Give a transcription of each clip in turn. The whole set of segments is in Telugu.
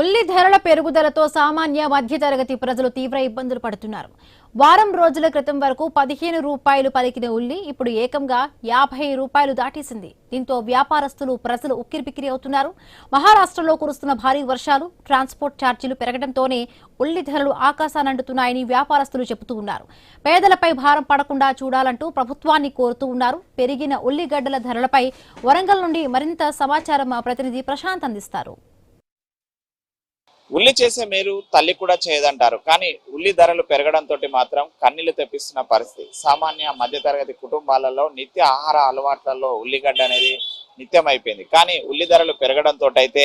ఉల్లి ధరల పెరుగుదలతో సామాన్య మధ్యతరగతి ప్రజలు తీవ్ర ఇబ్బందులు పడుతున్నారు. వారం రోజుల క్రితం వరకు 15 రూపాయలు పలికిన ఉల్లి ఇప్పుడు ఏకంగా 50 రూపాయలు దాటేసింది. దీంతో వ్యాపారస్తులు ప్రజలు ఉక్కిరిబిక్కిరి అవుతున్నారు. మహారాష్ట్రలో కురుస్తున్న భారీ వర్షాలు, ట్రాన్స్పోర్ట్ ఛార్జీలు పెరగడంతోనే ఉల్లి ధరలు ఆకాశానంటున్నాయని వ్యాపారస్తులు చెబుతూ ఉన్నారు. పేదలపై భారం పడకుండా చూడాలంటూ ప్రభుత్వాన్ని కోరుతూ ఉన్నారు. పెరిగిన ఉల్లిగడ్డల ధరలపై వరంగల్ నుండి మరింత సమాచారం మా ప్రతినిధి ప్రశాంత్ అందిస్తారు. ఉల్లి చేసే మేలు తల్లి కూడా చేయదంటారు. కానీ ఉల్లి ధరలు పెరగడంతో మాత్రం కన్నీళ్లు తెప్పిస్తున్న పరిస్థితి. సామాన్య మధ్యతరగతి కుటుంబాలలో నిత్య ఆహార అలవాట్లలో ఉల్లిగడ్డ అనేది నిత్యం అయిపోయింది. కానీ ఉల్లి ధరలు పెరగడంతో అయితే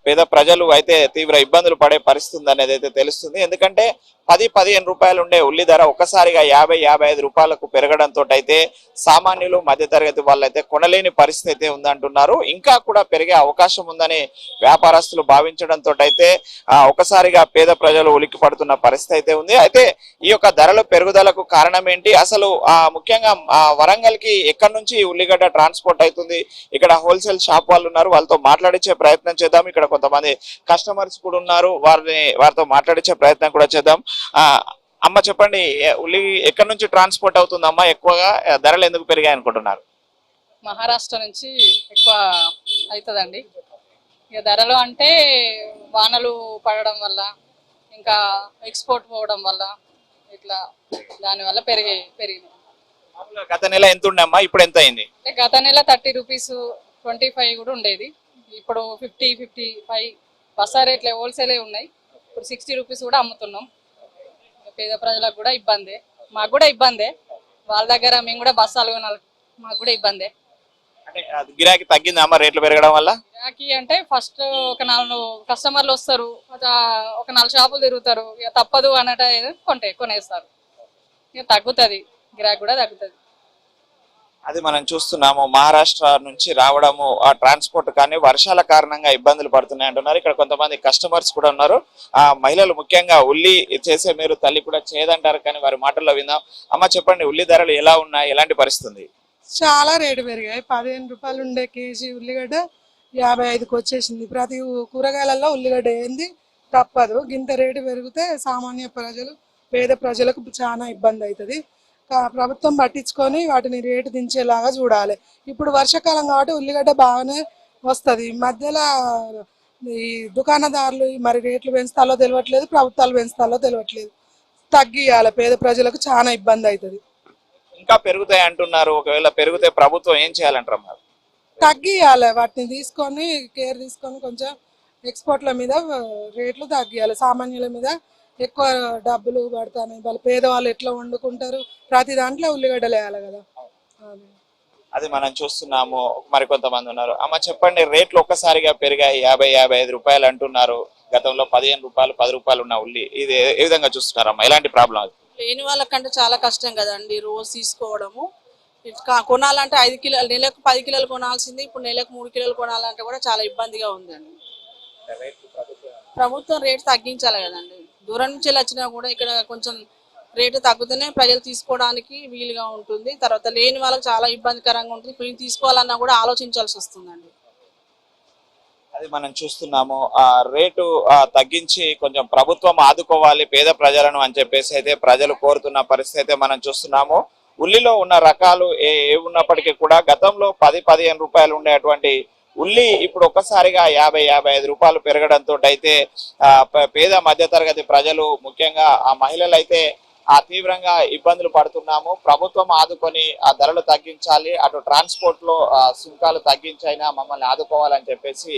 పేద ప్రజలు అయితే తీవ్ర ఇబ్బందులు పడే పరిస్థితి అనేది అయితే తెలుస్తుంది. ఎందుకంటే 10-15 రూపాయలు ఉండే ఉల్లి ధర ఒక్కసారిగా 50-55 రూపాయలకు పెరగడంతో అయితే సామాన్యులు మధ్యతరగతి వాళ్ళైతే కొనలేని పరిస్థితి అయితే ఉందంటున్నారు. ఇంకా కూడా పెరిగే అవకాశం ఉందని వ్యాపారస్తులు భావించడంతో అయితే ఒకసారిగా పేద ప్రజలు ఉలిక్కి పడుతున్న పరిస్థితి అయితే ఉంది. అయితే ఈ యొక్క ధరల పెరుగుదలకు కారణం ఏంటి, అసలు ముఖ్యంగా వరంగల్ కి ఎక్కడి నుంచి ఉల్లిగడ్డ ట్రాన్స్పోర్ట్ అవుతుంది, ఇక్కడ హోల్సేల్ షాప్ వాళ్ళు ఉన్నారు, వాళ్ళతో మాట్లాడించే ప్రయత్నం చేద్దాం. ఇక్కడ కొంతమంది కస్టమర్స్ కూడా ఉన్నారు, వారితో మాట్లాడించే ప్రయత్నం కూడా చేద్దాం. అమ్మ చెప్పండి, ఉల్లి ఎక్కడి నుంచి ట్రాన్స్పోర్ట్ అవుతుందమ్మా? ఎక్కువగా ధరలు ఎందుకు పెరిగాయి అనుకుంటున్నారు? మహారాష్ట్ర నుంచి ఎక్కువ అవుతుందండి. ఇక ధరలు అంటే వానలు పడడం వల్ల, ఇంకా ఎక్స్పోర్ట్ పోవడం వల్ల, ఇట్లా దానివల్ల పెరిగినాయి. గత నెల ఎంత ఉండమ్మా, ఇప్పుడు ఎంత అయింది? గత నెల 30 రూపీస్ 25 కూడా ఉండేది. ఇప్పుడు 50-55 బస్సా రేట్లే హోల్సేలే ఉన్నాయి. ఇప్పుడు 60 రూపీస్ కూడా అమ్ముతున్నాం. పేద ప్రజలకు కూడా ఇబ్బందే, మాకు కూడా ఇబ్బందే. వాళ్ళ దగ్గర మేము కూడా బస్సాలు కొనాలి, మాకు కూడా ఇబ్బందే. అంటే గిరాకీ తగ్గింది అమ్మ రేట్లు పెరగడం వల్ల? గిరాకీ అంటే ఫస్ట్ ఒక 4 కస్టమర్లు వస్తారు, ఒక 4 షాపులు తిరుగుతారు, ఇక తప్పదు అన్నట్టు కొనేస్తారు. ఇక తగ్గుతుంది, గిరాకీ కూడా తగ్గుతుంది. అది మనం చూస్తున్నాము. మహారాష్ట్ర నుంచి రావడము ఆ ట్రాన్స్పోర్ట్ కానీ వర్షాల కారణంగా ఇబ్బందులు పడుతున్నాయి అంటున్నారు. ఇక్కడ కొంతమంది కస్టమర్స్ కూడా ఉన్నారు. మహిళలు ముఖ్యంగా ఉల్లి చేసే మీరు తల్లి కూడా చేయదంటారు, కానీ వారి మాటల్లో విందాం. అమ్మ చెప్పండి, ఉల్లి ధరలు ఎలా ఉన్నాయి, ఎలాంటి పరిస్థితి? చాలా రేటు పెరిగాయి. 15 రూపాయలు ఉండే కేజీ ఉల్లిగడ్డ 55కి వచ్చేసింది. ప్రతి కూరగాయలలో ఉల్లిగడ్డ ఏంది తప్పదు. గింత రేటు పెరిగితే సామాన్య ప్రజలు, పేద ప్రజలకు చాలా ఇబ్బంది అవుతుంది. ప్రభుత్వం పట్టించుకొని వాటిని రేటు దించేలాగా చూడాలి. ఇప్పుడు వర్షాకాలం కాబట్టి ఉల్లిగడ్డ బాగానే వస్తుంది. మధ్యలో ఈ దుకాణదారులు మరి రేట్లు పెంచుతాలో తెలియట్లేదు, ప్రభుత్వాలు పెంచుతాలో తెలియట్లేదు. తగ్గియాలి, పేద ప్రజలకు చాలా ఇబ్బంది అవుతుంది. ఇంకా పెరుగుతాయి అంటున్నారు. ఒకవేళ పెరిగితే ప్రభుత్వం ఏం చేయాలంటారు? తగ్గియాలి, వాటిని తీసుకొని కేర్ తీసుకొని కొంచెం ఎక్స్పోర్ట్ల మీద రేట్లు తగ్గియాలి. సామాన్యుల మీద ఎక్కువ డబ్బులు పడతాయి. వాళ్ళు పేదవాళ్ళు ఎట్లా వండుకుంటారు, ప్రతి దాంట్లో ఉల్లిగడ్డలు వేయాలి కదా. అది మనం చూస్తున్నాము. మరికొంతమంది ఉన్నారు. అమ్మ చెప్పండి, రేట్లు ఒక్కసారిగా పెరిగాయి, 50-55 రూపాయలు అంటున్నారు. గతంలో 15 రూపాయలు 10 రూపాయలు ఉన్న ఉల్లి ఇది ఏ విధంగా చూస్తున్నారమ్మా? ఎలాంటి ప్రాబ్లం? అది లేని వాళ్ళకంటే చాలా కష్టం కదండి రోజు తీసుకోవడము. కొనాలంటే 5 కిలోలు, నెలకు 10 కిలోలు కొనాల్సింది ఇప్పుడు నెలకు 3 కిలోలు కొనాలంటే కూడా చాలా ఇబ్బందిగా ఉందండి. ప్రభుత్వం రేటు తగ్గించాలి కదండి. దూరం నుంచి వచ్చినా కూడా ఇక్కడ కొంచెం రేటు తగ్గుతూనే ప్రజలు తీసుకోవడానికి వీలుగా ఉంటుంది. తర్వాత లేని వాళ్ళకి చాలా ఇబ్బందికరంగా ఉంటుంది. ఇప్పుడు తీసుకోవాలన్నా కూడా ఆలోచించాల్సి వస్తుందండి. అది మనం చూస్తున్నాము. ఆ రేటు తగ్గించి కొంచెం ప్రభుత్వం ఆదుకోవాలి పేద ప్రజలను అని చెప్పేసి అయితే ప్రజలు కోరుతున్న పరిస్థితి అయితే మనం చూస్తున్నాము. ఉల్లిలో ఉన్న రకాలు ఏ ఉన్నప్పటికీ కూడా గతంలో 10-15 రూపాయలు ఉండేటువంటి ఉల్లి ఇప్పుడు ఒక్కసారిగా 50-55 రూపాయలు పెరగడంతో అయితే పేద మధ్యతరగతి ప్రజలు, ముఖ్యంగా ఆ మహిళలు అయితే తీవ్రంగా ఇబ్బందులు పడుతున్నాము. ప్రభుత్వం ఆదుకొని ఆ ధరలు తగ్గించాలి, అటు ట్రాన్స్పోర్ట్ లో సుంకాలు తగ్గించైనా మమ్మల్ని ఆదుకోవాలని చెప్పేసి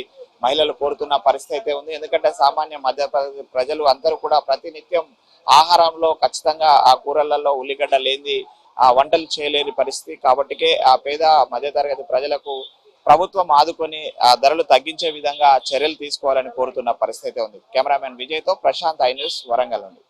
మహిళలు కోరుతున్న పరిస్థితి అయితే ఉంది. ఎందుకంటే సామాన్య మధ్యతరగతి ప్రజలు అందరూ కూడా ప్రతినిత్యం ఆహారంలో ఖచ్చితంగా ఆ కూరలలో ఉల్లిగడ్డ లేని వంటలు చేయలేని పరిస్థితి. కాబట్టికే ఆ పేద మధ్యతరగతి ప్రజలకు ప్రభుత్వం ఆదుకొని ఆ ధరలు తగ్గించే విధంగా చర్యలు తీసుకోవాలని కోరుతున్న పరిస్థితి ఉంది. కెమెరామెన్ విజయ్తో ప్రశాంత్, ఐ న్యూస్, వరంగల్ నుండి.